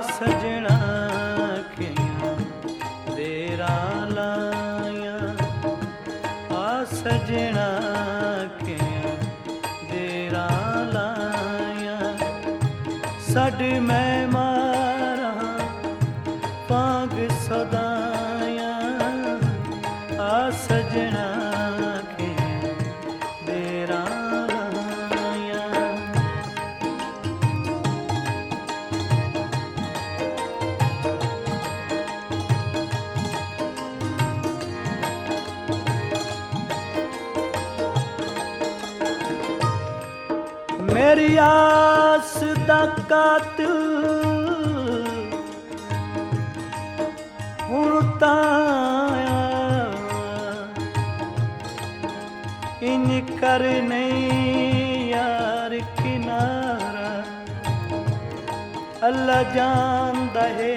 सजना किया देरा लाया, आ सजना किया देरा लाया, सड मैं मारा पाग सदाया, आ सजना किया देरा लाया। मेरी आस दा कातिल हुण ताया, इन कर नहीं यार किनारा, अल्लाह जानदा है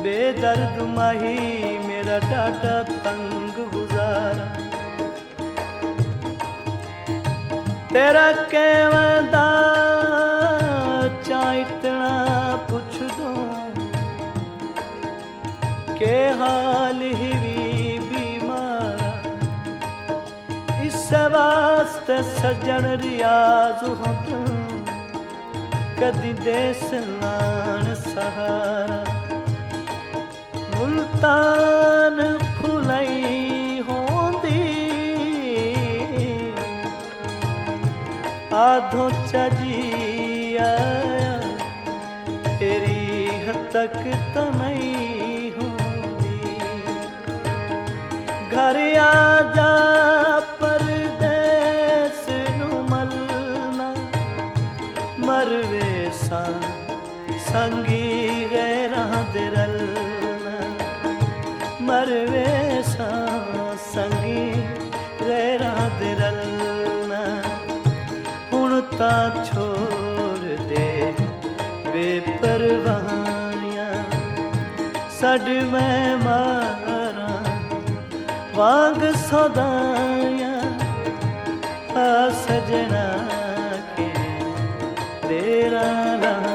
बेदर्द माही मेरा डाटा तंग गुजारा। तेरा कहवदा चा इतना पुछ दूं के हाल ही भी बीमारा, इस वास्ते सजन रियाज हों कदी देस नान सहारा। मुल्तान फुलाई होंदी आधो चजी आया, तेरी हद तक तो नहीं होंदी। घर आ जा परदेस नू मलना, मरवे सा संगी गैरां दे रलना, मरवे सा संगी गैरां दे रलना। ता छोड़ दे बेपरवाहियां, सड मैं मारा वांग सदाया, आ सजना के तेरा लाया।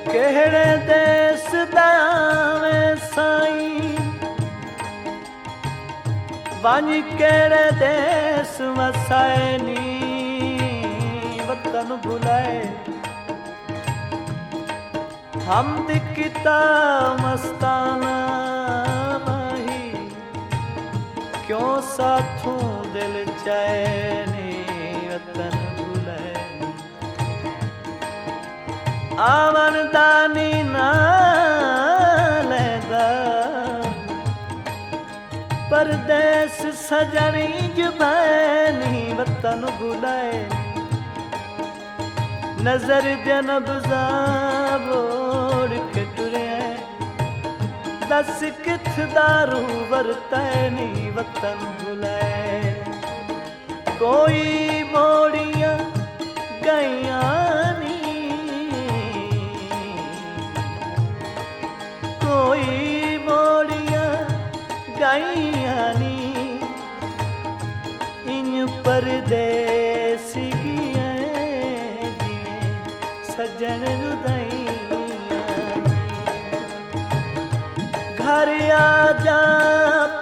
केड़े देस दा में साईं वंज केड़े देस वसाए नी, वतन भुलाए हमद किता मस्ताना माही, क्यों साथों दिल चैनी वतन भुलाए। आवन दानी ना लेदा परदेस सजनी जुबानी, वतन भुलाए नजर जनब बोड़ के टुरे, दस किथ दारू वरतैनी वतन भुलाए। कोई मोड़ियां गईयां कोई मोड़ियां गाइयां नी, इन परदेसी गियां जिवें सजन रुदाइयां। घर आ जा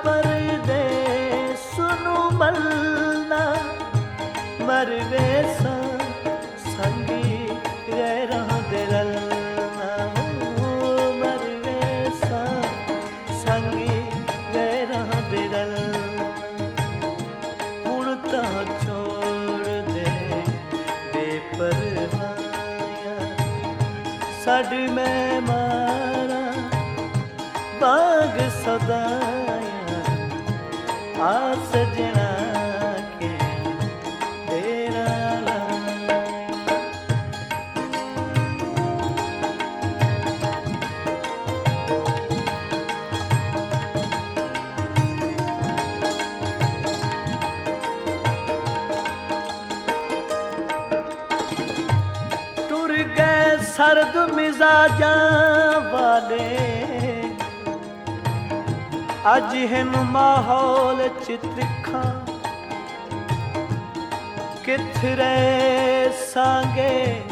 परदेस नू मलना, मरवे सा संगी गैरां दे रलना, सड मैं मारा बाग सदाया, आ सजना के तेरा लाया। ਸਰਦ ਮਿਜ਼ਾਜਾਂ ਵਾਲੇ ਅੱਜ ਹਨ ਮਾਹੌਲ ਚ ਤਿੱਖਾ ਕਿਥਰੇ ਸਾਂਗੇ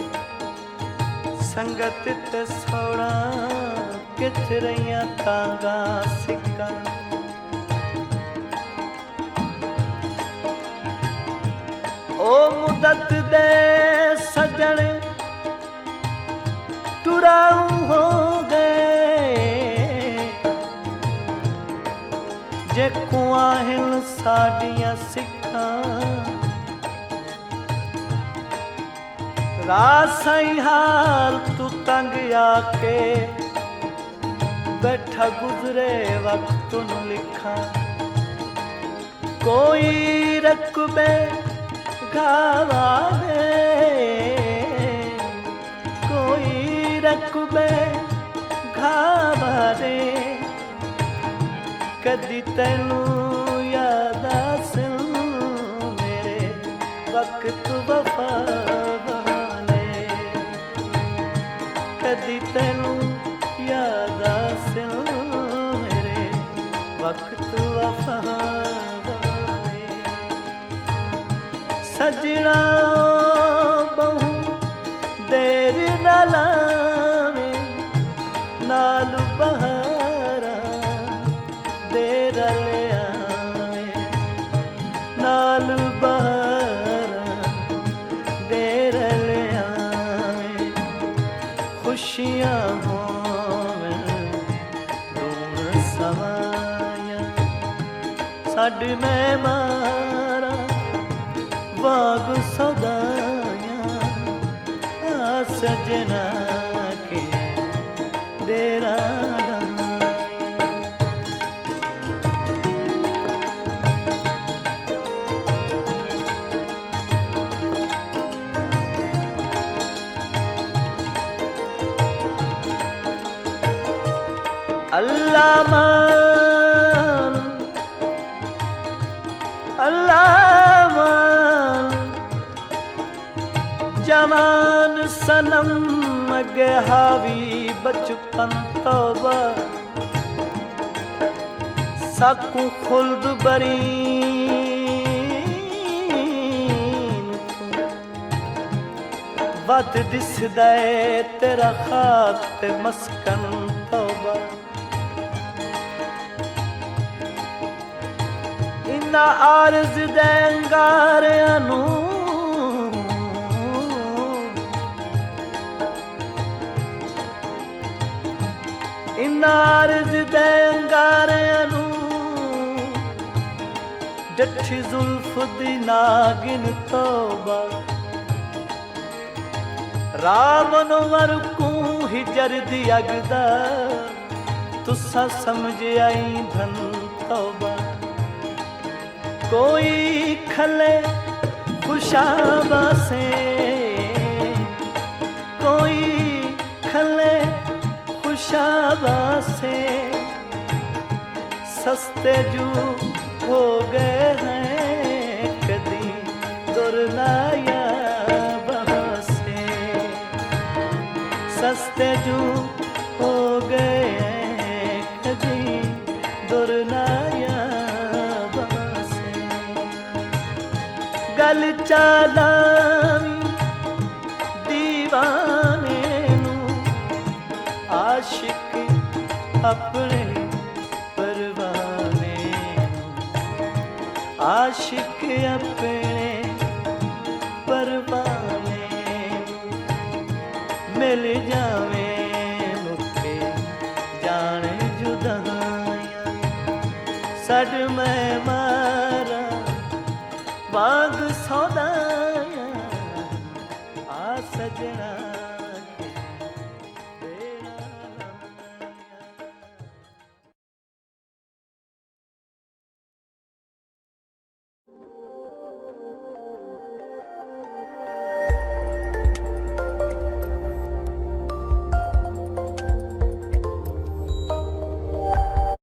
ਸੰਗਤ ਤੇ ਸੋਣਾ ਕਿਥਰੀਆਂ ਤਾਂਗਾ ਸਿੱਕਾਂ ओ मुदत दे सजन टुराऊ हो गए जे कुआहिन साडियां सिखां रासाई हाल तू तंग आके बैठा गुजरे वक्त नू लिखा कोई रकबे घावाले कोई रकबे घावाले कदी तैनू याद आसन मेरे वक्त वफा वाले कदी तैनू याद आसन मेरे वक्त वफा सजना बहु देर न लावे नाल बहारा देर ले आवे नाल बहारा देर ले आवे खुशियां होवन धूम समाया साड में मारा बाग सदाया सजना के डेरा अल्लाह मान अल्लाह मान जवान सनम अगे हावी बचपन तौबा साकू खुल्द बरी वद दिसदा तेरा खाब ते मस्कन तौबा इन्ना आरज़ दे अंगारियां नू नारज दे अंगारियां नू डठी जुल्फ दी नागिन तौबा रावण वरकू हिजर दी अगदा तुसा समझ आई धन तौबा कोई खले खुशाबा से कोई खले खुशाबा से सस्ते जू हो गए हैं कदी दुर्लाया से सस्ते जू हो गए हैं कदी दुर्लाया से गल चालावी दीवाने आशिक अपने परवाने आशिक अपने परवाने मिल जावे मुके जान जुदाइयां सड मैं मारा बाग सौदाया आ सजना